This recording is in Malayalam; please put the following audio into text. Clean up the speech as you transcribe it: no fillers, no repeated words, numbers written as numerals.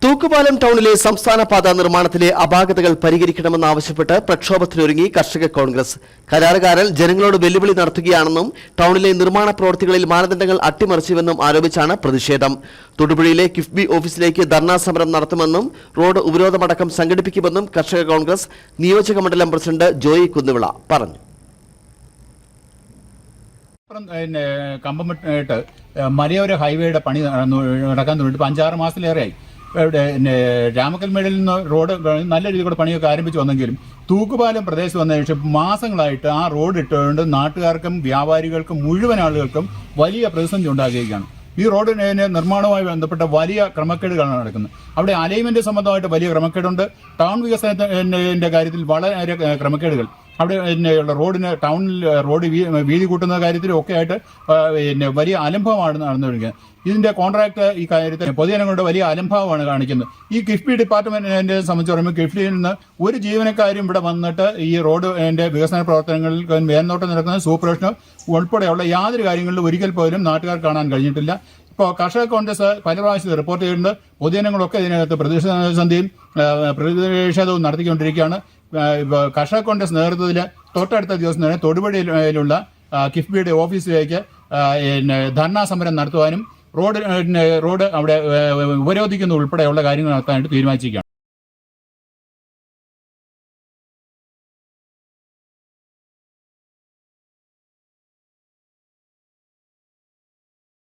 തൂക്കുപാലം ടൗണിലെ സംസ്ഥാന പാത നിർമ്മാണത്തിലെ അപാകതകൾ പരിഹരിക്കണമെന്നാവശ്യപ്പെട്ട് പ്രക്ഷോഭത്തിനൊരുങ്ങി കർഷക കോൺഗ്രസ്. കരാറുകാരൻ ജനങ്ങളോട് വെല്ലുവിളി നടത്തുകയാണെന്നും ടൗണിലെ നിർമ്മാണ പ്രവൃത്തികളിൽ മാനദണ്ഡങ്ങൾ അട്ടിമറിച്ചുവെന്നും ആരോപിച്ചാണ് പ്രതിഷേധം. തൊടുപുഴയിലെ കിഫ്ബി ഓഫീസിലേക്ക് ധർണാ സമരം നടത്തുമെന്നും റോഡ് ഉപരോധമടക്കം സംഘടിപ്പിക്കുമെന്നും കർഷക കോൺഗ്രസ് നിയോജക മണ്ഡലം പ്രസിഡന്റ് ജോയി കുന്നുവിള പറഞ്ഞു. കമ്പമിട്ട് മലയോര ഹൈവേയുടെ പണി നടക്കാൻ തുടങ്ങിയിട്ട് 5-6 മാസത്തിലേറെയായി. രാമക്കൽമേടിൽ നിന്ന് റോഡ് നല്ല രീതിയിൽ പണിയൊക്കെ ആരംഭിച്ചു വന്നെങ്കിലും തൂക്കുപാലം പ്രദേശത്ത് വന്നതിന് ശേഷം മാസങ്ങളായിട്ട് ആ റോഡ് ഇട്ടുകൊണ്ട് നാട്ടുകാർക്കും വ്യാപാരികൾക്കും മുഴുവൻ ആളുകൾക്കും വലിയ പ്രതിസന്ധി ഉണ്ടാകുകയാണ്. ഈ റോഡിന് നിർമ്മാണവുമായി ബന്ധപ്പെട്ട വലിയ ക്രമക്കേടുകളാണ് നടക്കുന്നത്. അവിടെ അലൈൻമെന്റ് സംബന്ധമായിട്ട് വലിയ ക്രമക്കേടുണ്ട്. ടൗൺ വികസനത്തിന്റെ കാര്യത്തിൽ വളരെ ക്രമക്കേടുകൾ അവിടെ റോഡിന് ടൗണിൽ റോഡ് വീതി കൂട്ടുന്ന കാര്യത്തിലും ഒക്കെ ആയിട്ട് വലിയ അലംഭാവമാണ് നടന്നുകൊണ്ടിരിക്കുന്നത്. ഇതിന്റെ കോൺട്രാക്ട് ഈ കാര്യത്തിൽ പൊതുജനങ്ങളുടെ വലിയ അലംഭാവമാണ് കാണിക്കുന്നത്. ഈ കിഫ്ബി ഡിപ്പാർട്ട്മെന്റിനെ സംബന്ധിച്ച് പറയുമ്പോൾ കിഫ്ബിയിൽ നിന്ന് ഒരു ജീവനക്കാരും ഇവിടെ വന്നിട്ട് ഈ റോഡിന്റെ വികസന പ്രവർത്തനങ്ങളിൽ മേൽനോട്ടം നടക്കുന്ന സൂപ്പർവിഷനോ ഉൾപ്പെടെയുള്ള യാതൊരു കാര്യങ്ങളിലും ഒരിക്കൽ പോലും നാട്ടുകാർ കാണാൻ കഴിഞ്ഞിട്ടില്ല. ഇപ്പോൾ കർഷക കോൺഗ്രസ് പല പ്രാവശ്യം റിപ്പോർട്ട് ചെയ്യുന്നുണ്ട്. പൊതുജനങ്ങളൊക്കെ ഇതിനകത്ത് പ്രതിഷേധവും നടത്തിക്കൊണ്ടിരിക്കുകയാണ്. കർഷക കോൺഗ്രസ് നേതൃത്വത്തിൽ തൊട്ടടുത്ത ദിവസം തന്നെ തൊടുപുഴയിലുള്ള കിഫ്ബിയുടെ ഓഫീസിലേക്ക് ധർണാ സമരം നടത്തുവാനും റോഡ് അവിടെ ഉപരോധിക്കുന്ന ഉൾപ്പെടെയുള്ള കാര്യങ്ങൾ നടത്താനായിട്ട് തീരുമാനിച്ചിരിക്കുകയാണ്.